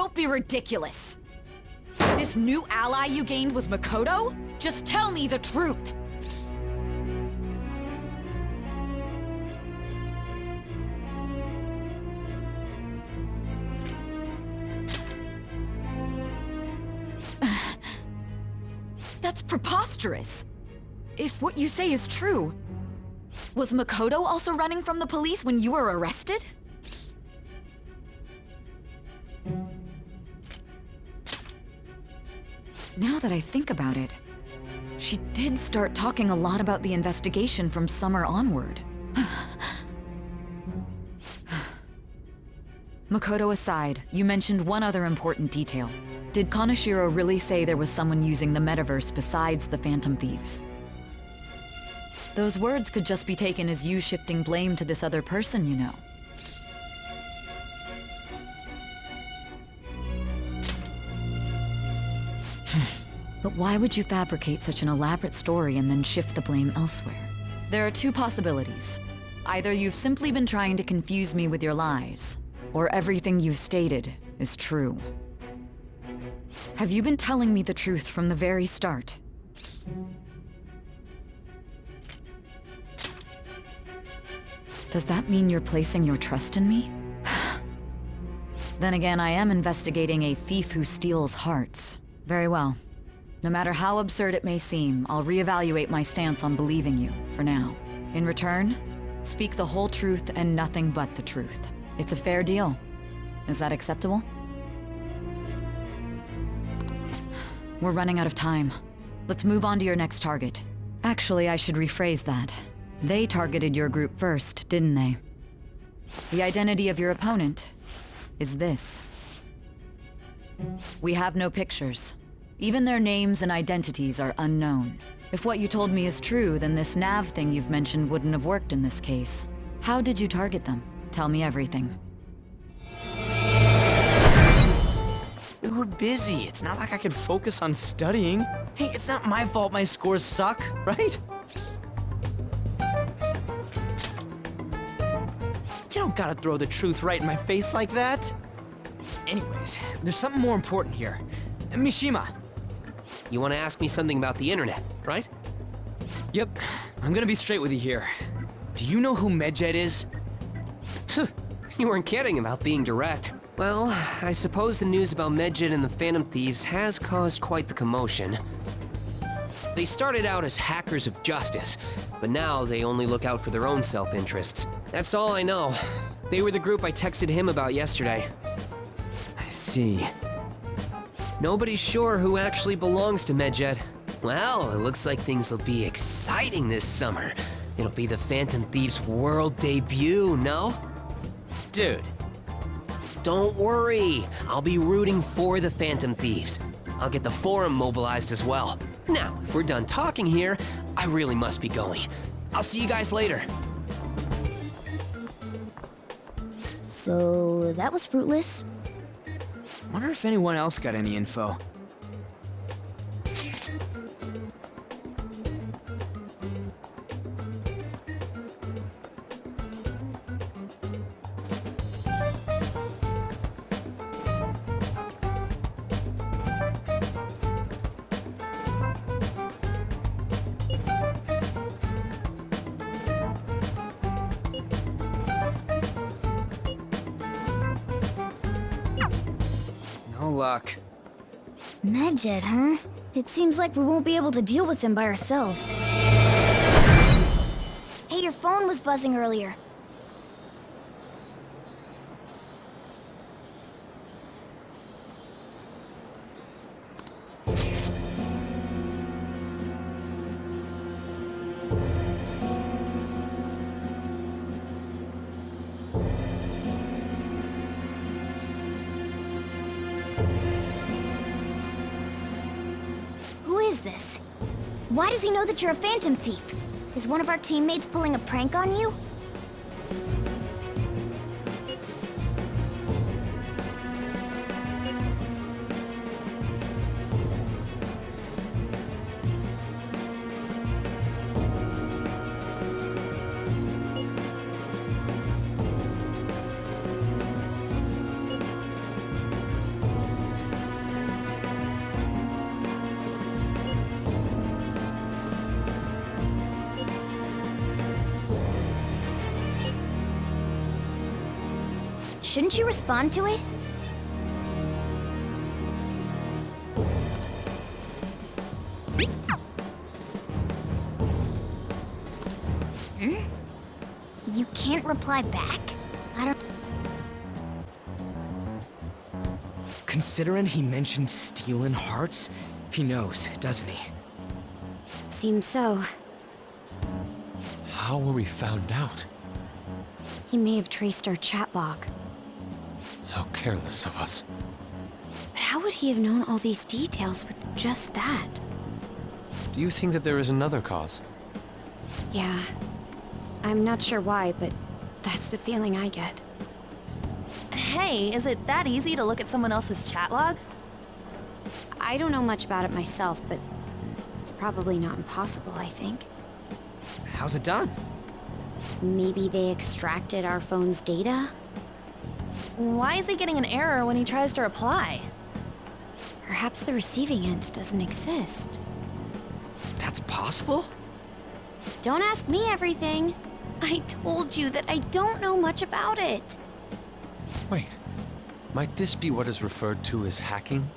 Don't be ridiculous. This new ally you gained was Makoto? Just tell me the truth. That's preposterous. If what you say is true, was Makoto also running from the police when you were arrested? Now that I think about it, she did start talking a lot about the investigation from summer onward. Makoto aside, you mentioned one other important detail. Did Kaneshiro really say there was someone using the metaverse besides the Phantom Thieves? Those words could just be taken as you shifting blame to this other person, you know. But why would you fabricate such an elaborate story and then shift the blame elsewhere? There are two possibilities. Either you've simply been trying to confuse me with your lies, or everything you've stated is true. Have you been telling me the truth from the very start? Does that mean you're placing your trust in me? Then again, I am investigating a thief who steals hearts. Very well. No matter how absurd it may seem, I'll reevaluate my stance on believing you, for now. In return, speak the whole truth and nothing but the truth. It's a fair deal. Is that acceptable? We're running out of time. Let's move on to your next target. Actually, I should rephrase that. They targeted your group first, didn't they? The identity of your opponent is this. We have no pictures. Even their names and identities are unknown. If what you told me is true, then this nav thing you've mentioned wouldn't have worked in this case. How did you target them? Tell me everything. We were busy. It's not like I could focus on studying. Hey, it's not my fault my scores suck, right? You don't gotta throw the truth right in my face like that. Anyways, there's something more important here. Mishima. You want to ask me something about the internet, right? Yep, I'm gonna be straight with you here. Do you know who Medjed is? You weren't kidding about being direct. Well, I suppose the news about Medjed and the Phantom Thieves has caused quite the commotion. They started out as hackers of justice, but now they only look out for their own self-interests. That's all I know. They were the group I texted him about yesterday. I see. Nobody's sure who actually belongs to Medjed. Well, it looks like things will be exciting this summer. It'll be the Phantom Thieves' world debut, no? Dude. Don't worry, I'll be rooting for the Phantom Thieves. I'll get the forum mobilized as well. Now, if we're done talking here, I really must be going. I'll see you guys later. So, that was fruitless. Wonder if anyone else got any info. No luck. Medjed, huh? It seems like we won't be able to deal with him by ourselves. Hey, your phone was buzzing earlier. Who is this? Why does he know that you're a Phantom Thief? Is one of our teammates pulling a prank on you? Shouldn't you respond to it? You can't reply back? I don't... Considering he mentioned stealing hearts, he knows, doesn't he? Seems so. How were we found out? He may have traced our chat log. How careless of us. But how would he have known all these details with just that? Do you think that there is another cause? Yeah. I'm not sure why, but that's the feeling I get. Hey, is it that easy to look at someone else's chat log? I don't know much about it myself, but it's probably not impossible, I think. How's it done? Maybe they extracted our phone's data? Why is he getting an error when he tries to reply? Perhaps the receiving end doesn't exist. That's possible? Don't ask me everything. I told you that I don't know much about it. Wait, might this be what is referred to as hacking?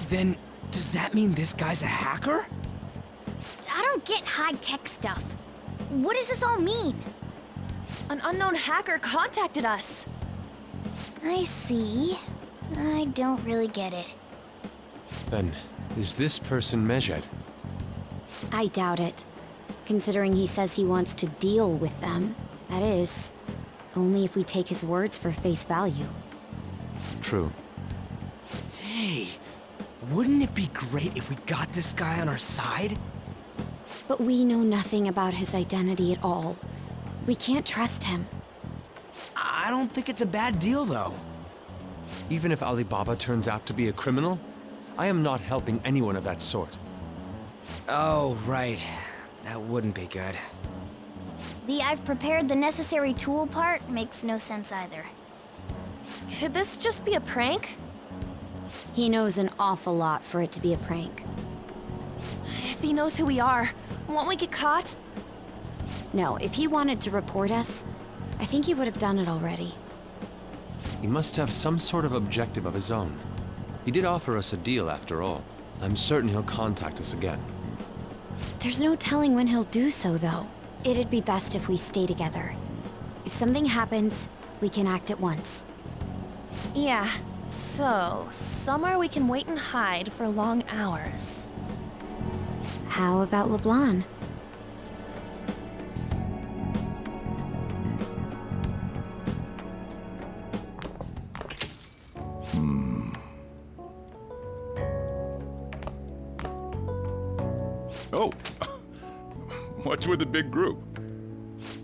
Then, does that mean this guy's a hacker? I don't get high-tech stuff. What does this all mean? An unknown hacker contacted us. I see. I don't really get it. Then, is this person Medjed? I doubt it. Considering he says he wants to deal with them. That is, only if we take his words for face value. True. Hey, wouldn't it be great if we got this guy on our side? But we know nothing about his identity at all. We can't trust him. I don't think it's a bad deal, though. Even if Alibaba turns out to be a criminal, I am not helping anyone of that sort. Oh, right. That wouldn't be good. The "I've prepared the necessary tool" part makes no sense either. Could this just be a prank? He knows an awful lot for it to be a prank. If he knows who we are, won't we get caught? No, if he wanted to report us, I think he would have done it already. He must have some sort of objective of his own. He did offer us a deal after all. I'm certain he'll contact us again. There's no telling when he'll do so, though. It'd be best if we stay together. If something happens, we can act at once. Yeah, so somewhere we can wait and hide for long hours. How about LeBlanc? Oh, what's with the big group?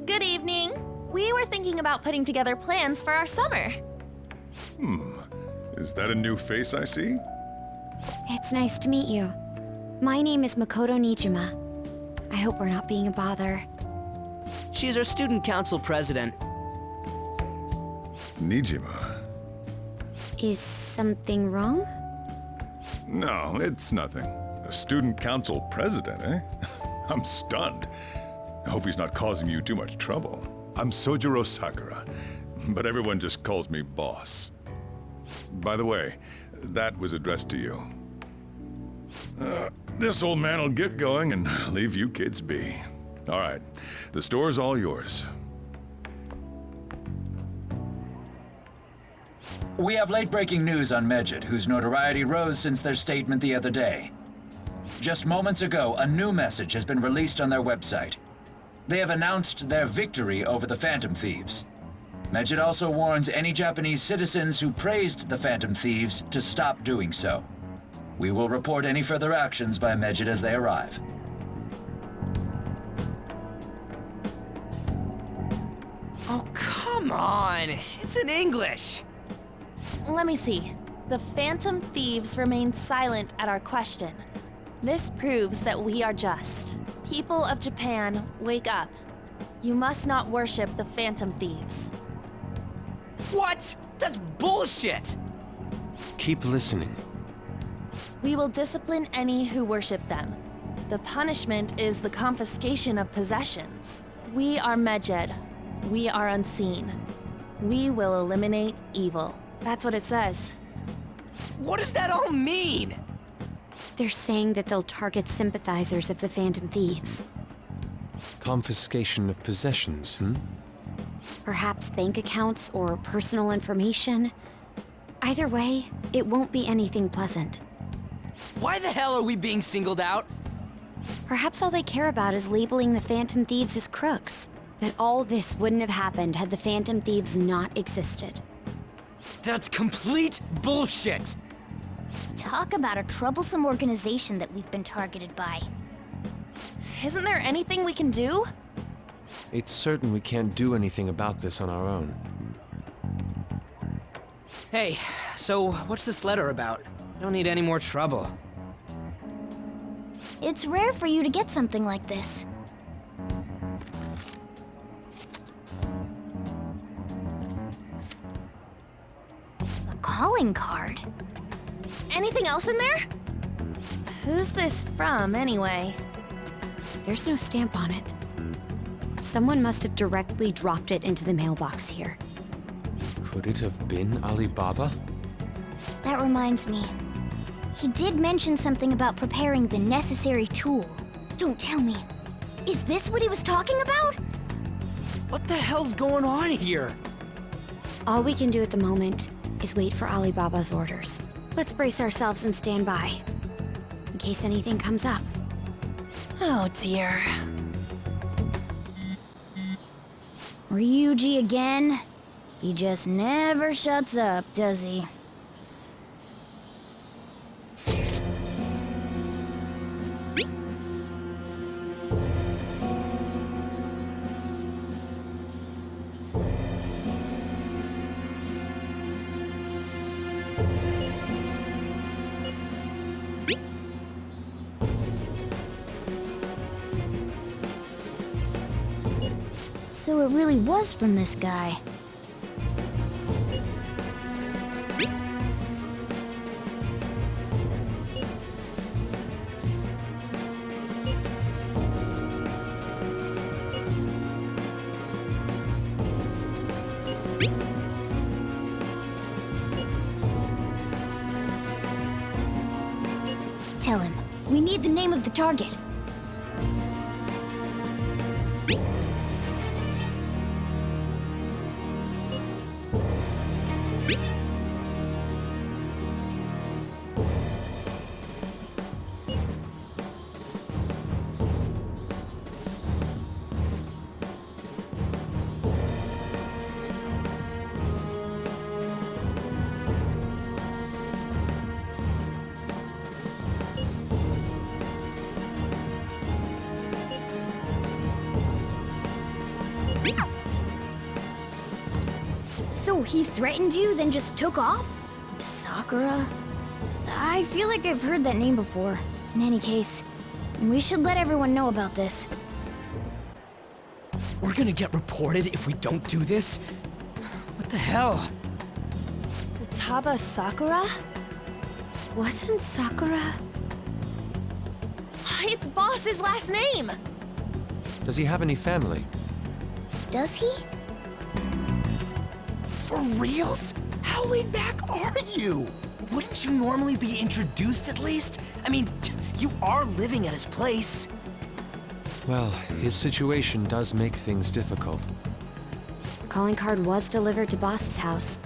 Good evening. We were thinking about putting together plans for our summer. Is that a new face I see? It's nice to meet you. My name is Makoto Nijima. I hope we're not being a bother. She's our student council president. Nijima? Is something wrong? No, it's nothing. A student council president, eh? I'm stunned. I hope he's not causing you too much trouble. I'm Sojiro Sakura, but everyone just calls me boss. By the way, that was addressed to you. This old man will get going and leave you kids be. All right, the store's all yours. We have late-breaking news on Medjed, whose notoriety rose since their statement the other day. Just moments ago, a new message has been released on their website. They have announced their victory over the Phantom Thieves. Medjed also warns any Japanese citizens who praised the Phantom Thieves to stop doing so. We will report any further actions by Medjed as they arrive. Oh, come on! It's in English! Let me see. The Phantom Thieves remain silent at our question. This proves that we are just. People of Japan, wake up. You must not worship the Phantom Thieves. What? That's bullshit! Keep listening. We will discipline any who worship them. The punishment is the confiscation of possessions. We are Medjed. We are unseen. We will eliminate evil. That's what it says. What does that all mean? They're saying that they'll target sympathizers of the Phantom Thieves. Confiscation of possessions, Perhaps bank accounts or personal information. Either way, it won't be anything pleasant. Why the hell are we being singled out? Perhaps all they care about is labeling the Phantom Thieves as crooks. That all this wouldn't have happened had the Phantom Thieves not existed. That's complete bullshit! Talk about a troublesome organization that we've been targeted by. Isn't there anything we can do? It's certain we can't do anything about this on our own. Hey, so what's this letter about? I don't need any more trouble. It's rare for you to get something like this. A calling card? Anything else in there? Who's this from, anyway? There's no stamp on it. Someone must have directly dropped it into the mailbox here. Could it have been Alibaba? That reminds me. He did mention something about preparing the necessary tool. Don't tell me. Is this what he was talking about? What the hell's going on here? All we can do at the moment is wait for Alibaba's orders. Let's brace ourselves and stand by, in case anything comes up. Oh dear. Ryuji again? He just never shuts up, does he? So it really was from this guy. Tell him. We need the name of the target. So he threatened you, then just took off? Sakura? I feel like I've heard that name before. In any case, we should let everyone know about this. We're gonna get reported if we don't do this? What the hell? Futaba Sakura? Wasn't Sakura? It's Boss's last name! Does he have any family? Does he? For reals? How laid back are you? Wouldn't you normally be introduced at least? I mean, you are living at his place. Well, his situation does make things difficult. The calling card was delivered to Boss's house.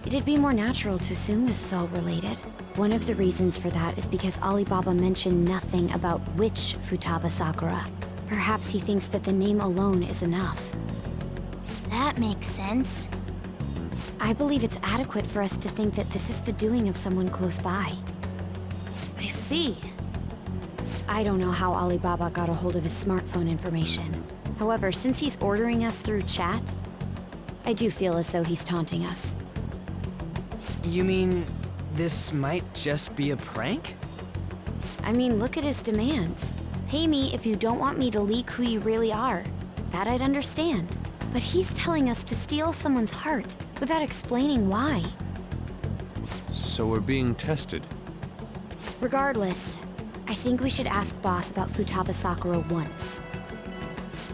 It'd be more natural to assume this is all related. One of the reasons for that is because Alibaba mentioned nothing about which Futaba Sakura. Perhaps he thinks that the name alone is enough. That makes sense. I believe it's adequate for us to think that this is the doing of someone close by. I see. I don't know how Alibaba got a hold of his smartphone information. However, since he's ordering us through chat, I do feel as though he's taunting us. You mean this might just be a prank? I mean, look at his demands. Pay me if you don't want me to leak who you really are. That I'd understand. But he's telling us to steal someone's heart without explaining why. So we're being tested. Regardless, I think we should ask Boss about Futaba Sakura once.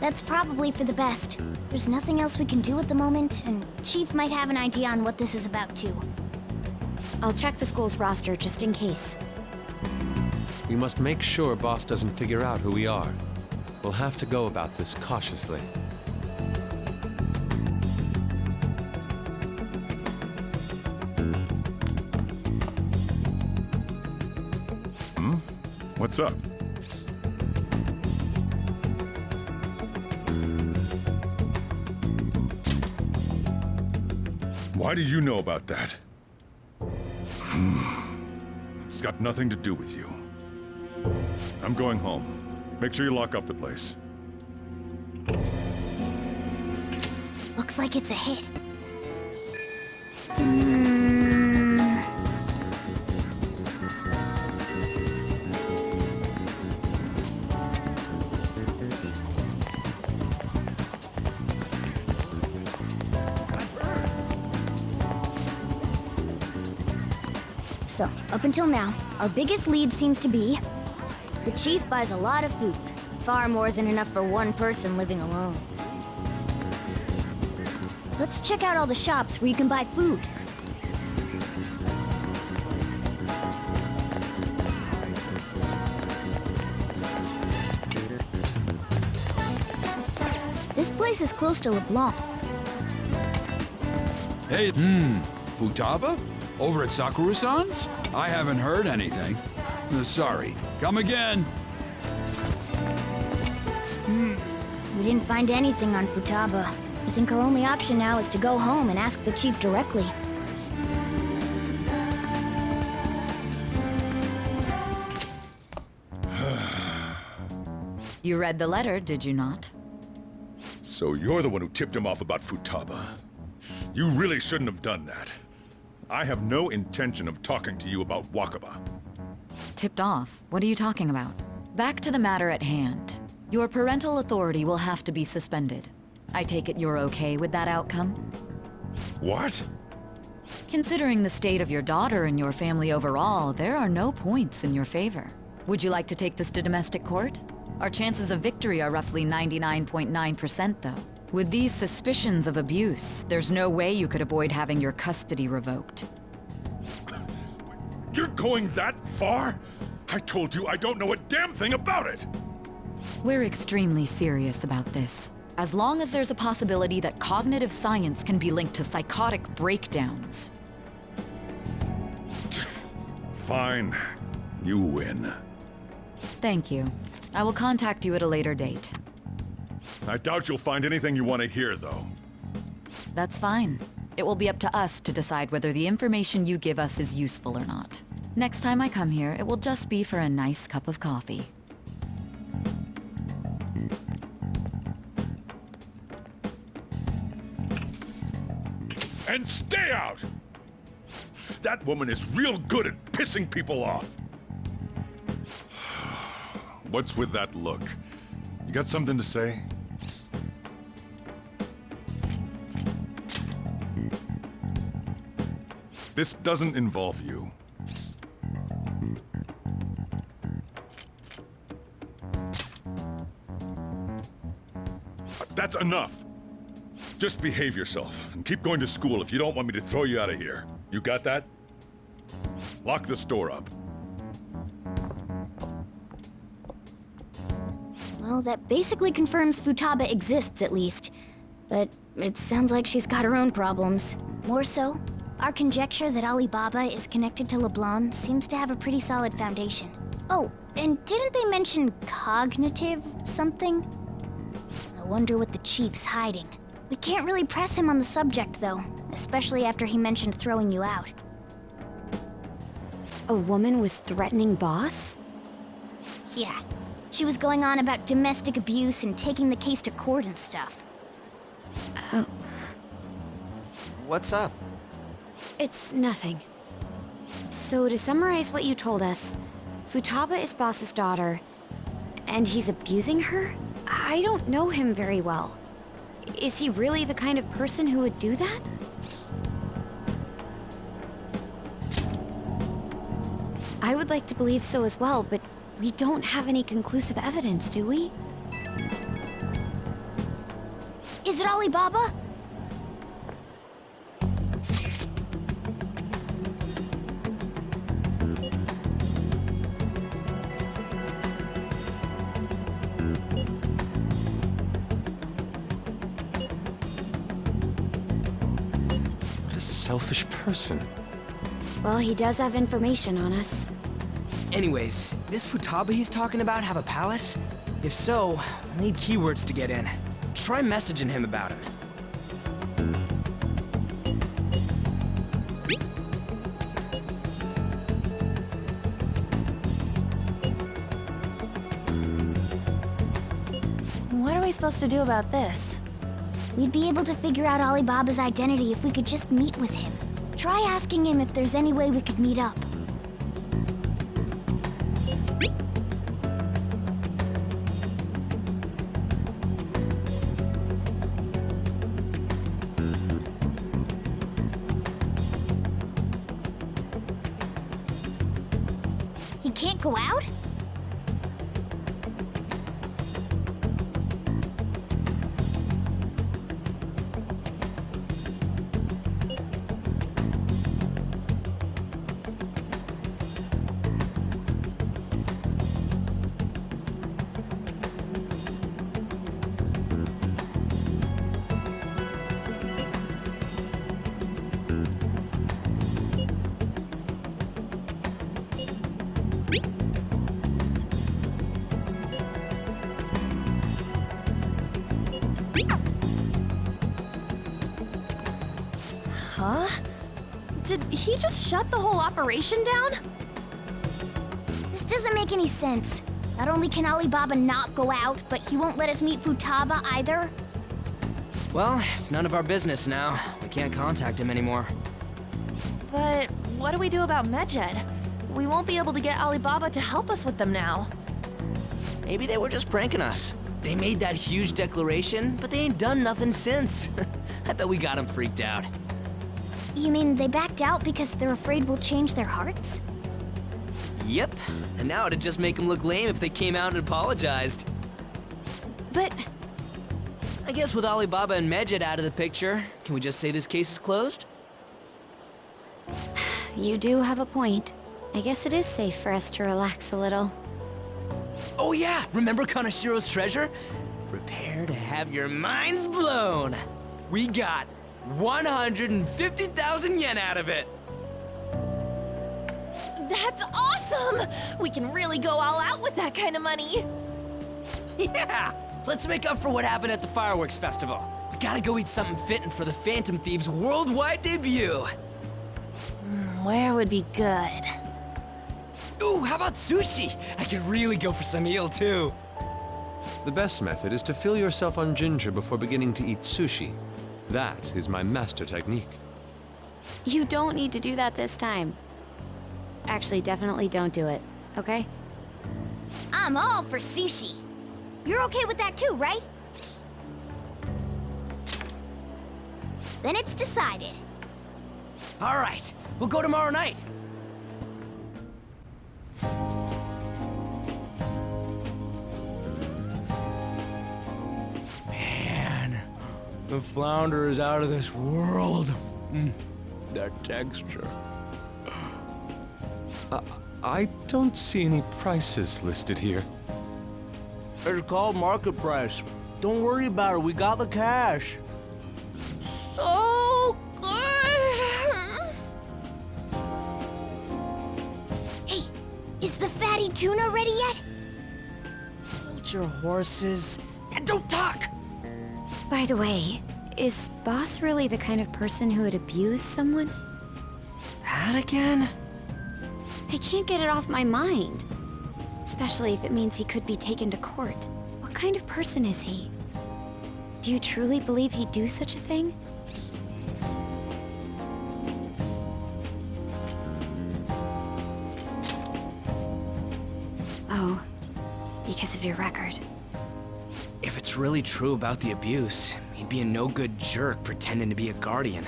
That's probably for the best. There's nothing else we can do at the moment, and Chief might have an idea on what this is about too. I'll check the school's roster just in case. We must make sure Boss doesn't figure out who we are. We'll have to go about this cautiously. What's up? Why do you know about that? It's got nothing to do with you. I'm going home. Make sure you lock up the place. Looks like it's a hit. So, up until now, our biggest lead seems to be the Chief buys a lot of food. Far more than enough for one person living alone. Let's check out all the shops where you can buy food. This place is close to LeBlanc. Hey, Futaba? Over at Sakura-san's? I haven't heard anything. Sorry. Come again. We didn't find anything on Futaba. I think our only option now is to go home and ask the Chief directly. You read the letter, did you not? So you're the one who tipped him off about Futaba. You really shouldn't have done that. I have no intention of talking to you about Wakaba. Tipped off? What are you talking about? Back to the matter at hand. Your parental authority will have to be suspended. I take it you're okay with that outcome? What? Considering the state of your daughter and your family overall, there are no points in your favor. Would you like to take this to domestic court? Our chances of victory are roughly 99.9% though. With these suspicions of abuse, there's no way you could avoid having your custody revoked. You're going that far? I told you I don't know a damn thing about it! We're extremely serious about this. As long as there's a possibility that cognitive science can be linked to psychotic breakdowns. Fine. You win. Thank you. I will contact you at a later date. I doubt you'll find anything you want to hear, though. That's fine. It will be up to us to decide whether the information you give us is useful or not. Next time I come here, it will just be for a nice cup of coffee. And stay out! That woman is real good at pissing people off. What's with that look? You got something to say? This doesn't involve you. That's enough. Just behave yourself and keep going to school if you don't want me to throw you out of here. You got that? Lock the store up. Well, that basically confirms Futaba exists, at least. But it sounds like she's got her own problems. More so, our conjecture that Alibaba is connected to LeBlanc seems to have a pretty solid foundation. Oh, and didn't they mention cognitive something? I wonder what the Chief's hiding. We can't really press him on the subject, though, especially after he mentioned throwing you out. A woman was threatening Boss? Yeah. She was going on about domestic abuse and taking the case to court and stuff. Oh, What's up? it's nothing. So to summarize what you told us, Futaba is Boss's daughter, and he's abusing her? I don't know him very well. Is he really the kind of person who would do that? I would like to believe so as well, but we don't have any conclusive evidence, do we? it Alibaba? What a selfish person. Well, he does have information on us. Anyways, this Futaba he's talking about have a palace? If so, I'll need keywords to get in. Try messaging him about him. What are we supposed to do about this? We'd be able to figure out Alibaba's identity if we could just meet with him. Try asking him if there's any way we could meet up. He can't go out? Huh? Did he just shut the whole operation down? This doesn't make any sense. Not only can Alibaba not go out, but he won't let us meet Futaba either. Well, it's none of our business now. We can't contact him anymore. But what do we do about Medjed? We won't be able to get Alibaba to help us with them now. Maybe they were just pranking us. They made that huge declaration, but they ain't done nothing since. I bet we got them freaked out. You mean they backed out because they're afraid we'll change their hearts? Yep, and now it'd just make them look lame if they came out and apologized. But I guess with Alibaba and Medjed out of the picture, can we just say this case is closed? You do have a point. I guess it is safe for us to relax a little. Oh yeah, remember Kanashiro's treasure? Prepare to have your minds blown. We got 150,000 yen out of it. That's awesome! We can really go all out with that kind of money. Yeah, let's make up for what happened at the fireworks festival. We gotta go eat something fitting for the Phantom Thieves' worldwide debut. Where would be good? Ooh, how about sushi? I could really go for some eel too. The best method is to fill yourself on ginger before beginning to eat sushi. That is my master technique. You don't need to do that this time. Actually, definitely don't do it, okay? I'm all for sushi. You're okay with that too, right? Then it's decided. All right, we'll go tomorrow night. Man, the flounder is out of this world. That texture. I don't see any prices listed here. It's called market price. Don't worry about it, we got the cash. So good! Hey, is the fatty tuna ready yet? Hold your horses and don't talk. By the way, is Boss really the kind of person who would abuse someone? That again? I can't get it off my mind. Especially if it means he could be taken to court. What kind of person is he? Do you truly believe he'd do such a thing? Oh, because of your record. If it's really true about the abuse, he'd be a no-good jerk pretending to be a guardian.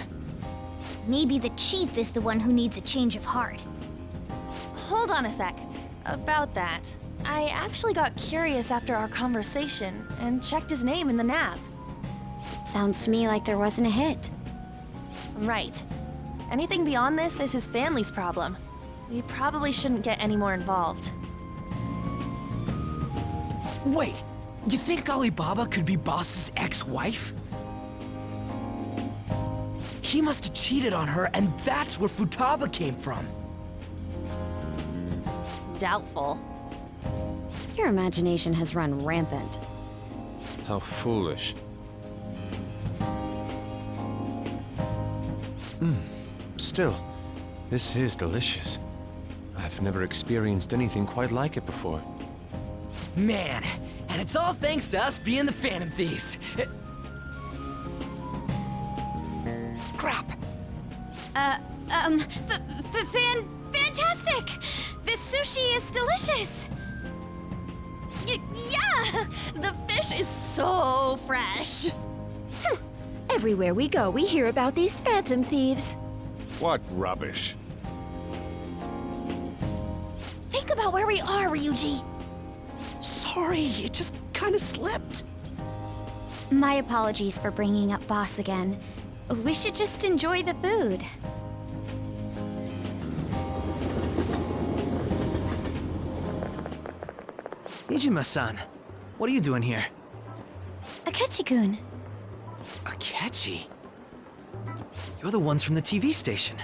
Maybe the chief is the one who needs a change of heart. Hold on a sec. About that, I actually got curious after our conversation and checked his name in the nav. Sounds to me like there wasn't a hit. Right. Anything beyond this is his family's problem. We probably shouldn't get any more involved. Wait, you think Alibaba could be Boss's ex-wife? He must have cheated on her, and that's where Futaba came from. Doubtful. Your imagination has run rampant. How foolish. Still, this is delicious. I've never experienced anything quite like it before. Man, and it's all thanks to us being the Phantom Thieves. Crap! Fantastic! This sushi is delicious! Yeah! The fish is so fresh! Everywhere we go, we hear about these phantom thieves. What rubbish. Think about where we are, Ryuji. Sorry, it just kinda slipped. My apologies for bringing up Boss again. We should just enjoy the food. Nijima-san, what are you doing here? Akechi-kun. Akechi? You're the ones from the TV station.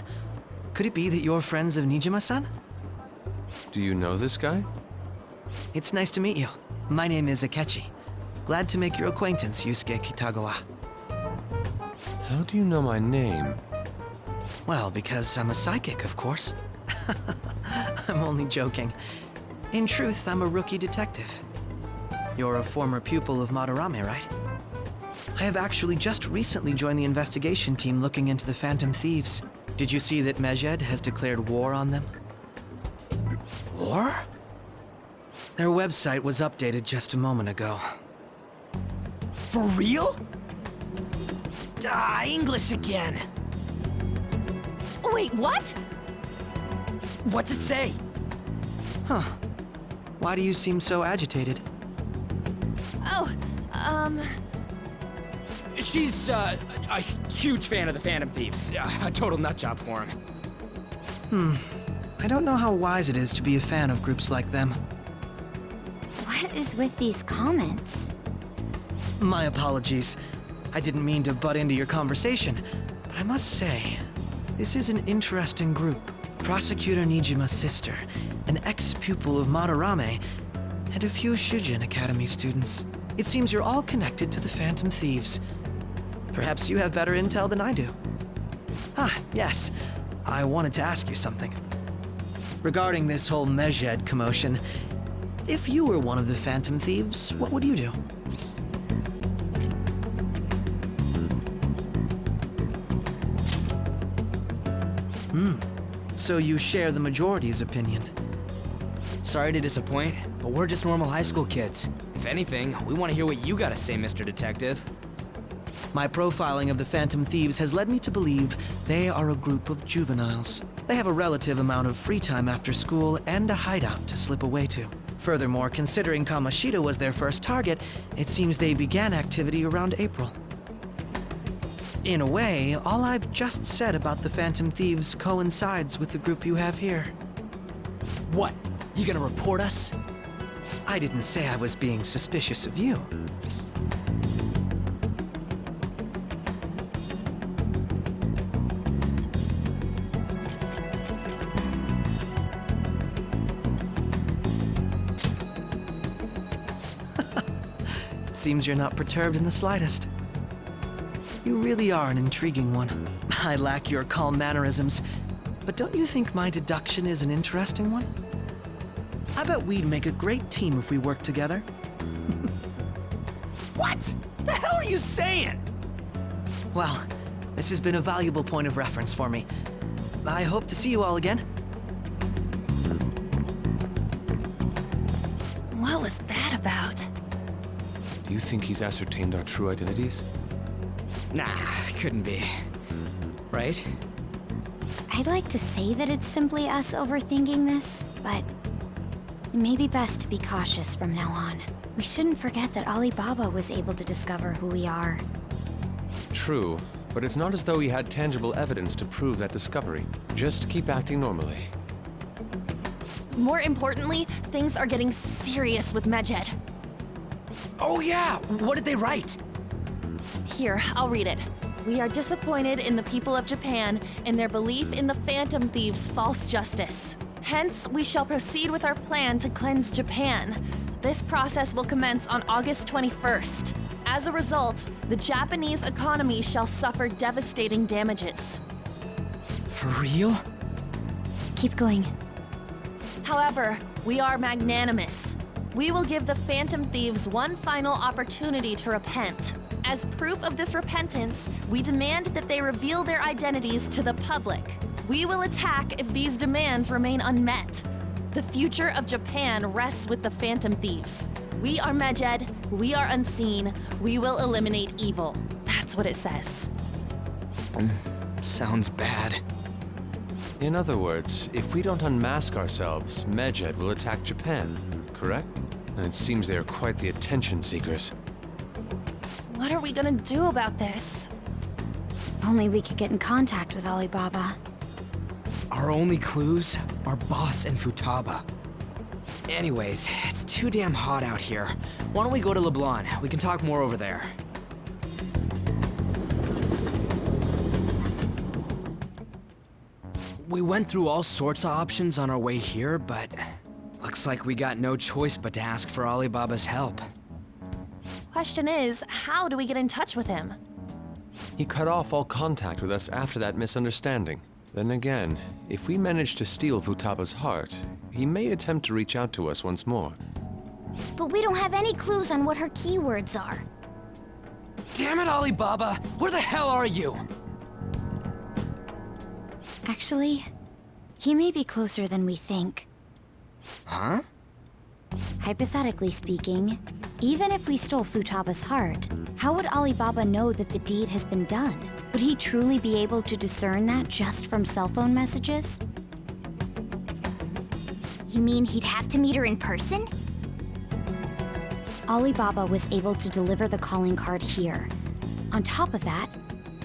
Could it be that you're friends of Nijima-san? Do you know this guy? It's nice to meet you. My name is Akechi. Glad to make your acquaintance, Yusuke Kitagawa. How do you know my name? Well, because I'm a psychic, of course. I'm only joking. In truth, I'm a rookie detective. You're a former pupil of Madarame, right? I have actually just recently joined the investigation team looking into the Phantom Thieves. Did you see that Medjed has declared war on them? War? Their website was updated just a moment ago. For real? English again! Wait, what? What's it say? Huh. Why do you seem so agitated? Oh, She's, a huge fan of the Phantom Thieves. A total nutjob for him. I don't know how wise it is to be a fan of groups like them. What is with these comments? My apologies. I didn't mean to butt into your conversation, but I must say, this is an interesting group. Prosecutor Nijima's sister, an ex-pupil of Madarame, and a few Shujin Academy students. It seems you're all connected to the Phantom Thieves. Perhaps you have better intel than I do. Yes. I wanted to ask you something. Regarding this whole Medjed commotion, if you were one of the Phantom Thieves, what would you do? So you share the majority's opinion. Sorry to disappoint, but we're just normal high school kids. If anything, we want to hear what you gotta say, Mr. Detective. My profiling of the Phantom Thieves has led me to believe they are a group of juveniles. They have a relative amount of free time after school and a hideout to slip away to. Furthermore, considering Kamoshida was their first target, it seems they began activity around April. In a way, all I've just said about the Phantom Thieves coincides with the group you have here. What? You gonna report us? I didn't say I was being suspicious of you. It seems you're not perturbed in the slightest. You really are an intriguing one. I lack your calm mannerisms, but don't you think my deduction is an interesting one? I bet we'd make a great team if we worked together. What? The hell are you saying? Well, this has been a valuable point of reference for me. I hope to see you all again. What was that about? Do you think he's ascertained our true identities? Nah, couldn't be. Right? I'd like to say that it's simply us overthinking this, but it may be best to be cautious from now on. We shouldn't forget that Alibaba was able to discover who we are. True, but it's not as though he had tangible evidence to prove that discovery. Just keep acting normally. More importantly, things are getting serious with Medjed. Oh yeah, what did they write? Here, I'll read it. We are disappointed in the people of Japan in their belief in the Phantom Thieves' false justice. Hence, we shall proceed with our plan to cleanse Japan. This process will commence on August 21st. As a result, the Japanese economy shall suffer devastating damages. For real? Keep going. However, we are magnanimous. We will give the Phantom Thieves one final opportunity to repent. As proof of this repentance, we demand that they reveal their identities to the public. We will attack if these demands remain unmet. The future of Japan rests with the Phantom Thieves. We are Medjed, we are unseen, we will eliminate evil. That's what it says. Sounds bad. In other words, if we don't unmask ourselves, Medjed will attack Japan, correct? And it seems they are quite the attention seekers. What are we gonna do about this? Only we could get in contact with Alibaba. Our only clues are Boss and Futaba. Anyways, it's too damn hot out here. Why don't we go to Leblon? We can talk more over there. We went through all sorts of options on our way here, but looks like we got no choice but to ask for Alibaba's help. Question is, how do we get in touch with him? He cut off all contact with us after that misunderstanding. Then again, if we manage to steal Futaba's heart, he may attempt to reach out to us once more. But we don't have any clues on what her keywords are. Damn it, Alibaba! Where the hell are you? Actually, he may be closer than we think. Huh? Hypothetically speaking, even if we stole Futaba's heart, how would Alibaba know that the deed has been done? Would he truly be able to discern that just from cell phone messages? You mean he'd have to meet her in person? Alibaba was able to deliver the calling card here. On top of that,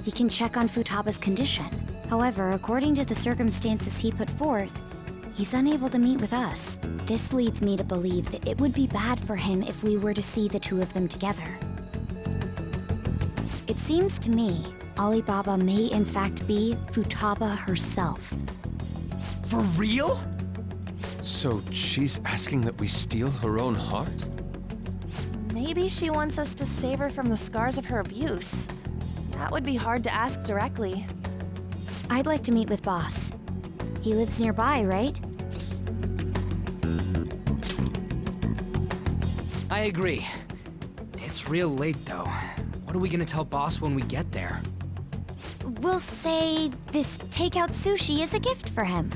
he can check on Futaba's condition. However, according to the circumstances he put forth, he's unable to meet with us. This leads me to believe that it would be bad for him if we were to see the two of them together. It seems to me Alibaba may in fact be Futaba herself. For real? So she's asking that we steal her own heart? Maybe she wants us to save her from the scars of her abuse. That would be hard to ask directly. I'd like to meet with Boss. He lives nearby, right? I agree. It's real late, though. What are we gonna tell Boss when we get there? We'll say this takeout sushi is a gift for him.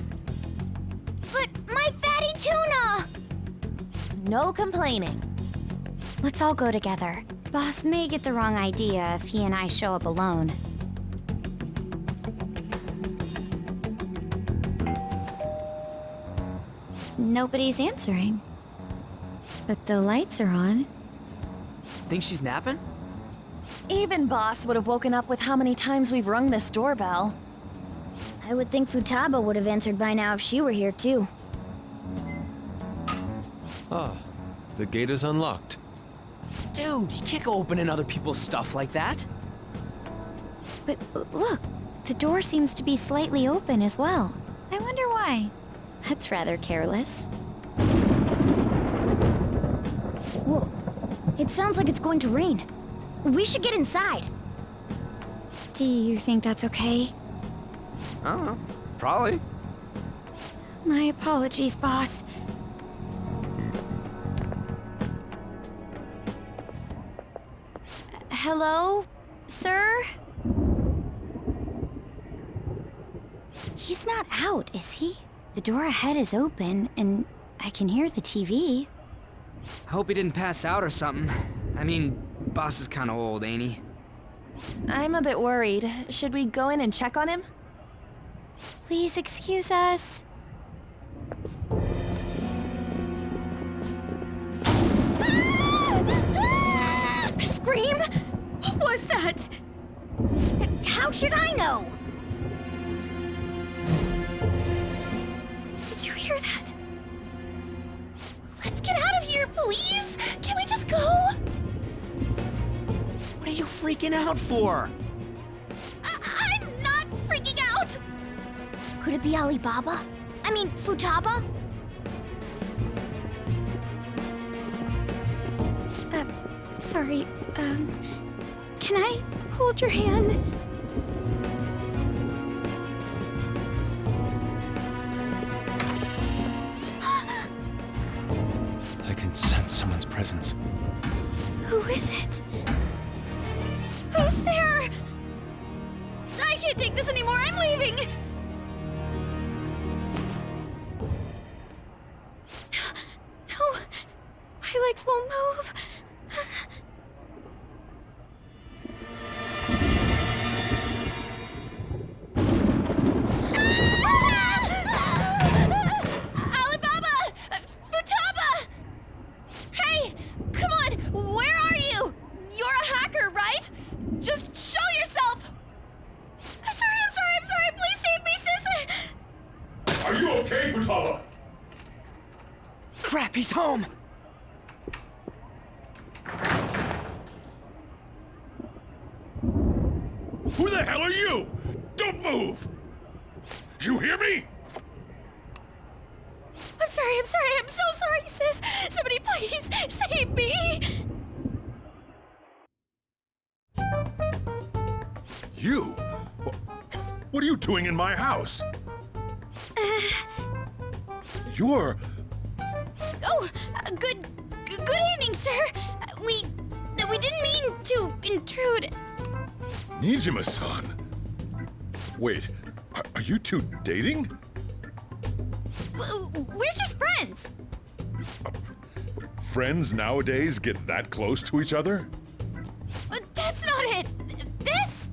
But my fatty tuna! No complaining. Let's all go together. Boss may get the wrong idea if he and I show up alone. Nobody's answering. But the lights are on. Think she's napping? Even Boss would have woken up with how many times we've rung this doorbell. I would think Futaba would have answered by now if she were here too. Ah, the gate is unlocked. Dude, you can't go opening other people's stuff like that. But look, the door seems to be slightly open as well. I wonder why. That's rather careless. Whoa. It sounds like it's going to rain. We should get inside. Do you think that's okay? I don't know. Probably. My apologies, boss. Hello, sir? He's not out, is he? The door ahead is open, and I can hear the TV. I hope he didn't pass out or something. I mean, Boss is kinda old, ain't he? I'm a bit worried. Should we go in and check on him? Please excuse us. Scream? What was that? How should I know? Did you hear that? Let's get out of here, please! Can we just go? What are you freaking out for? I'm not freaking out! Could it be Alibaba? I mean, Futaba? Sorry, can I hold your hand? I can sense someone's presence. Who is it? Who's there? I can't take this anymore, I'm leaving! No, my legs won't move. Alibaba! Futaba! Hey, come on, where are you? You're a hacker, right? Just show yourself! I'm sorry, please save me, sis! Are you okay, Futaba? Crap, he's home! Who the hell are you? Don't move! You hear me? I'm so sorry, sis! Somebody please save me! You? What are you doing in my house? You're... Oh, good evening, sir. We didn't mean to intrude. Nijima-san. Wait, are you two dating? We're just friends. Friends nowadays get that close to each other? But that's not it. This,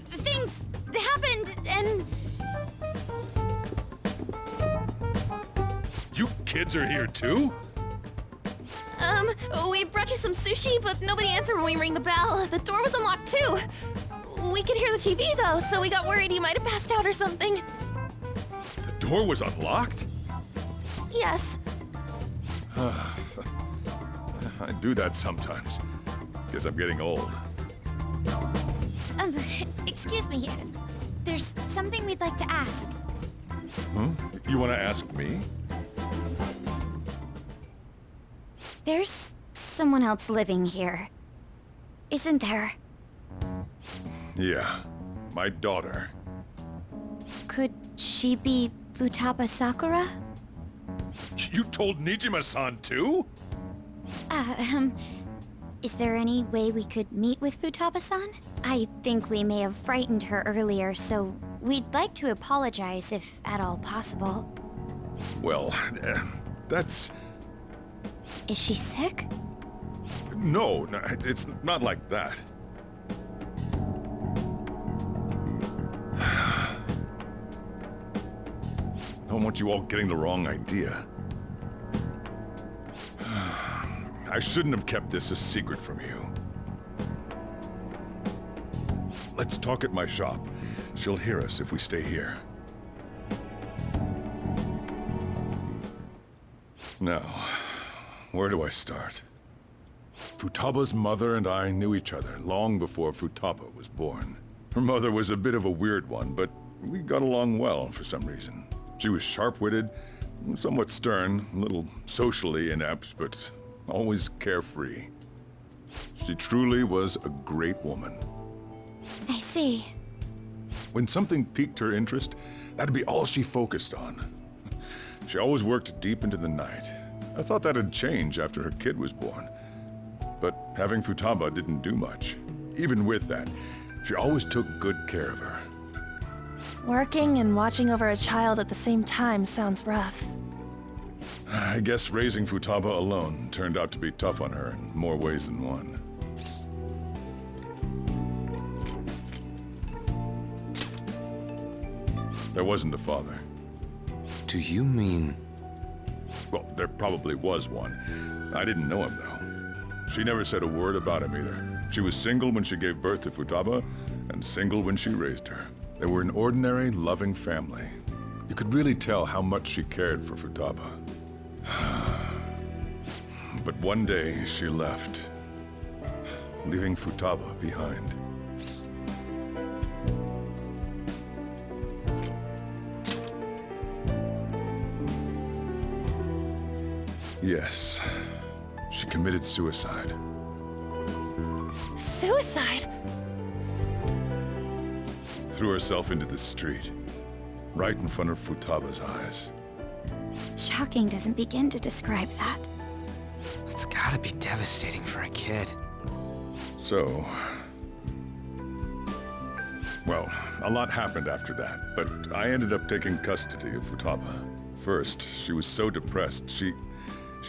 things happened and... You kids are here too? We brought you some sushi, but nobody answered when we rang the bell. The door was unlocked too. We could hear the TV though, so we got worried you might have passed out or something. The door was unlocked? Yes. I do that sometimes. Guess I'm getting old. Excuse me. There's something we'd like to ask. Huh? You want to ask me? There's someone else living here, isn't there? Yeah, my daughter. Could she be Futaba Sakura? You told Nijima-san too? Is there any way we could meet with Futaba-san? I think we may have frightened her earlier, so we'd like to apologize if at all possible. Well, that's... Is she sick? No, it's not like that. I don't want you all getting the wrong idea. I shouldn't have kept this a secret from you. Let's talk at my shop. She'll hear us if we stay here. Now, where do I start? Futaba's mother and I knew each other long before Futaba was born. Her mother was a bit of a weird one, but we got along well for some reason. She was sharp-witted, somewhat stern, a little socially inept, but always carefree. She truly was a great woman. I see. When something piqued her interest, that'd be all she focused on. She always worked deep into the night. I thought that'd change after her kid was born. But having Futaba didn't do much. Even with that, she always took good care of her. Working and watching over a child at the same time sounds rough. I guess raising Futaba alone turned out to be tough on her in more ways than one. There wasn't a father. Do you mean... Well, there probably was one. I didn't know him, though. She never said a word about him, either. She was single when she gave birth to Futaba, and single when she raised her. They were an ordinary, loving family. You could really tell how much she cared for Futaba. But one day, she left, leaving Futaba behind. Yes, she committed suicide. Suicide? Threw herself into the street, right in front of Futaba's eyes. Shocking doesn't begin to describe that. It's gotta be devastating for a kid. So... well, a lot happened after that, but I ended up taking custody of Futaba. First, she was so depressed, she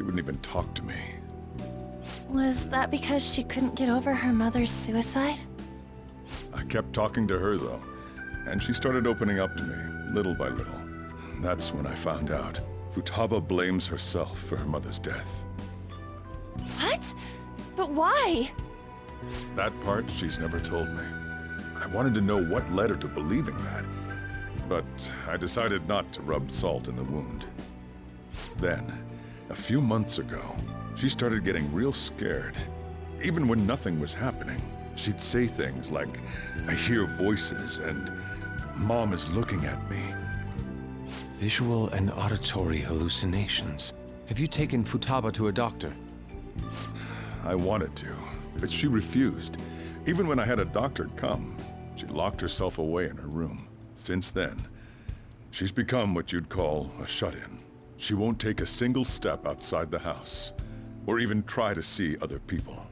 wouldn't even talk to me. Was that because she couldn't get over her mother's suicide? I kept talking to her, though, and she started opening up to me, little by little. That's when I found out. Futaba blames herself for her mother's death. What? But why? That part she's never told me. I wanted to know what led her to believing that, but I decided not to rub salt in the wound. Then, a few months ago, she started getting real scared. Even when nothing was happening, she'd say things like, "I hear voices," and "Mom is looking at me." Visual and auditory hallucinations. Have you taken Futaba to a doctor? I wanted to, but she refused. Even when I had a doctor come, she locked herself away in her room. Since then, she's become what you'd call a shut-in. She won't take a single step outside the house, or even try to see other people.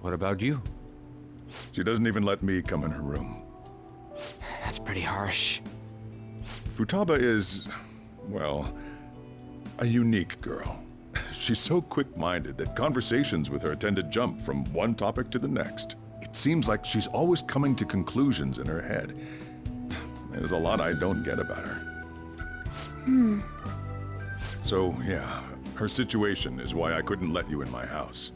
What about you? She doesn't even let me come in her room. That's pretty harsh. Futaba is, well, a unique girl. She's so quick-minded that conversations with her tend to jump from one topic to the next. It seems like she's always coming to conclusions in her head. There's a lot I don't get about her. So, yeah, her situation is why I couldn't let you in my house.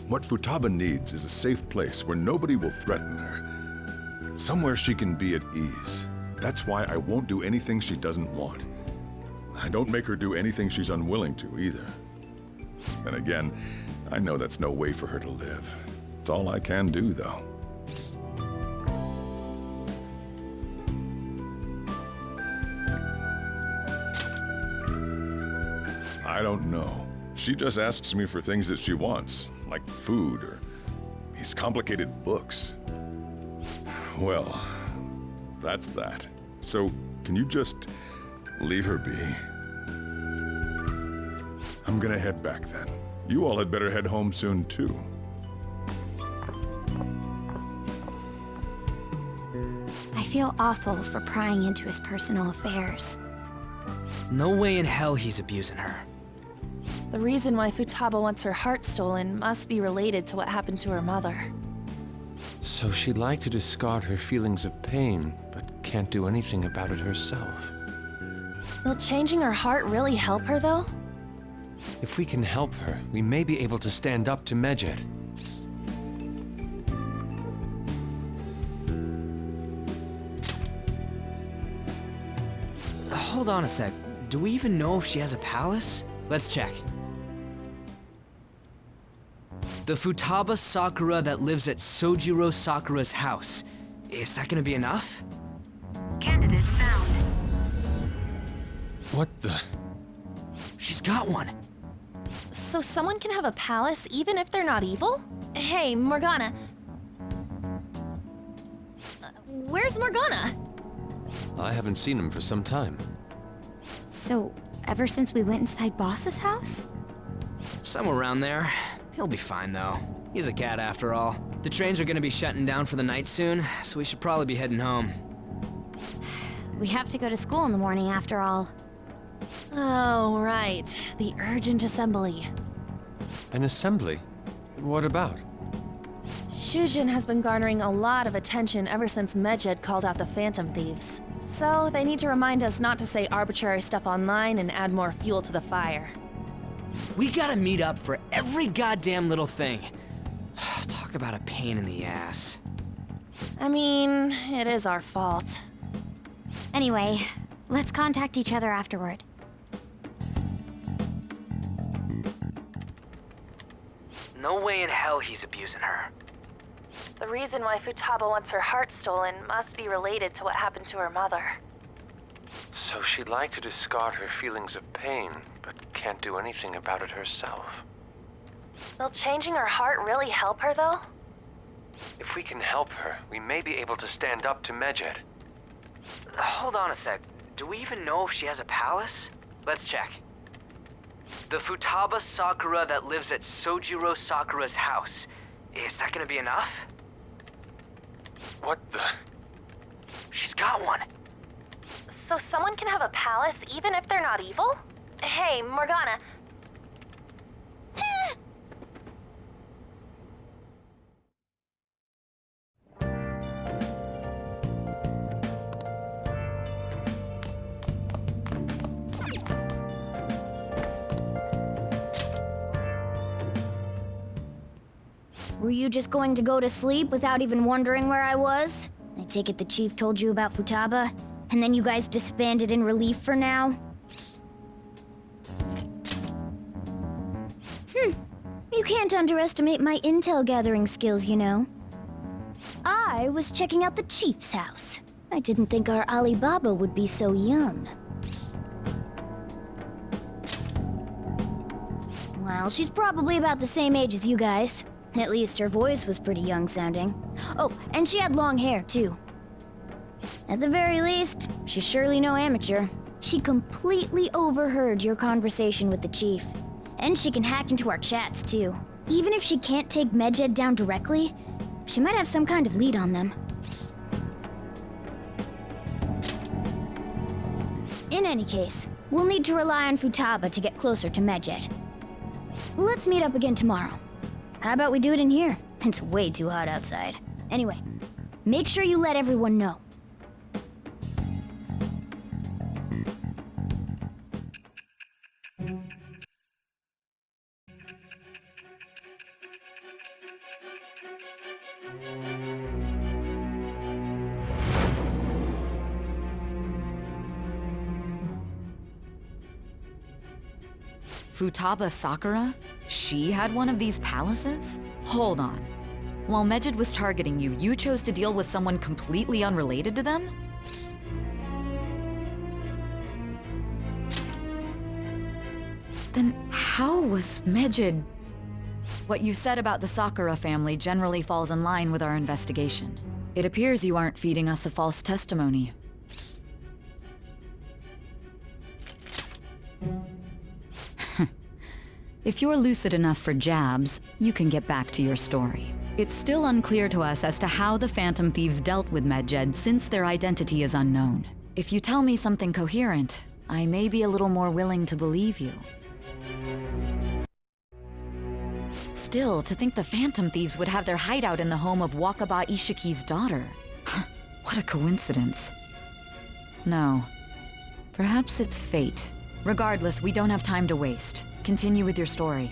What Futaba needs is a safe place where nobody will threaten her. Somewhere she can be at ease. That's why I won't do anything she doesn't want. I don't make her do anything she's unwilling to, either. And again, I know that's no way for her to live. It's all I can do, though. I don't know. She just asks me for things that she wants, like food or these complicated books. Well, that's that. So, can you just leave her be? I'm gonna head back then. You all had better head home soon, too. I feel awful for prying into his personal affairs. No way in hell he's abusing her. The reason why Futaba wants her heart stolen must be related to what happened to her mother. So she'd like to discard her feelings of pain, but can't do anything about it herself. Will changing her heart really help her, though? If we can help her, we may be able to stand up to Medjed. Hold on a sec. Do we even know if she has a palace? Let's check. The Futaba Sakura that lives at Sojiro Sakura's house. Is that gonna be enough? Candidate found. What the? She's got one. So someone can have a palace even if they're not evil? Hey, Morgana. Where's Morgana? I haven't seen him for some time. So, ever since we went inside Boss's house? Somewhere around there. He'll be fine, though. He's a cat, after all. The trains are gonna be shutting down for the night soon, so we should probably be heading home. We have to go to school in the morning after all. Oh, right. The urgent assembly. An assembly? What about? Shujin has been garnering a lot of attention ever since Medjed called out the Phantom Thieves. So they need to remind us not to say arbitrary stuff online and add more fuel to the fire. We gotta meet up for every goddamn little thing. Talk about a pain in the ass. I mean, it is our fault. Anyway, let's contact each other afterward. No way in hell he's abusing her. The reason why Futaba wants her heart stolen must be related to what happened to her mother. So she'd like to discard her feelings of pain, but can't do anything about it herself. Will changing her heart really help her, though? If we can help her, we may be able to stand up to Medjed. Hold on a sec. Do we even know if she has a palace? Let's check. The Futaba Sakura that lives at Sojiro Sakura's house. Is that gonna be enough? What the? She's got one. So someone can have a palace even if they're not evil? Hey, Morgana. Were you just going to go to sleep without even wondering where I was? I take it the chief told you about Futaba, and then you guys disbanded in relief for now? You can't underestimate my intel gathering skills, you know. I was checking out the chief's house. I didn't think our Alibaba would be so young. Well, she's probably about the same age as you guys. At least her voice was pretty young sounding. Oh, and she had long hair, too. At the very least, she's surely no amateur. She completely overheard your conversation with the chief. And she can hack into our chats, too. Even if she can't take Medjed down directly, she might have some kind of lead on them. In any case, we'll need to rely on Futaba to get closer to Medjed. Let's meet up again tomorrow. How about we do it in here? It's way too hot outside. Anyway, make sure you let everyone know. Futaba Sakura? She had one of these palaces? Hold on. While Medjed was targeting you, you chose to deal with someone completely unrelated to them? Then how was Medjed... What you said about the Sakura family generally falls in line with our investigation. It appears you aren't feeding us a false testimony. If you're lucid enough for jabs, you can get back to your story. It's still unclear to us as to how the Phantom Thieves dealt with Medjed since their identity is unknown. If you tell me something coherent, I may be a little more willing to believe you. Still, to think the Phantom Thieves would have their hideout in the home of Wakaba Ishiki's daughter. What a coincidence. No. Perhaps it's fate. Regardless, we don't have time to waste. Continue with your story.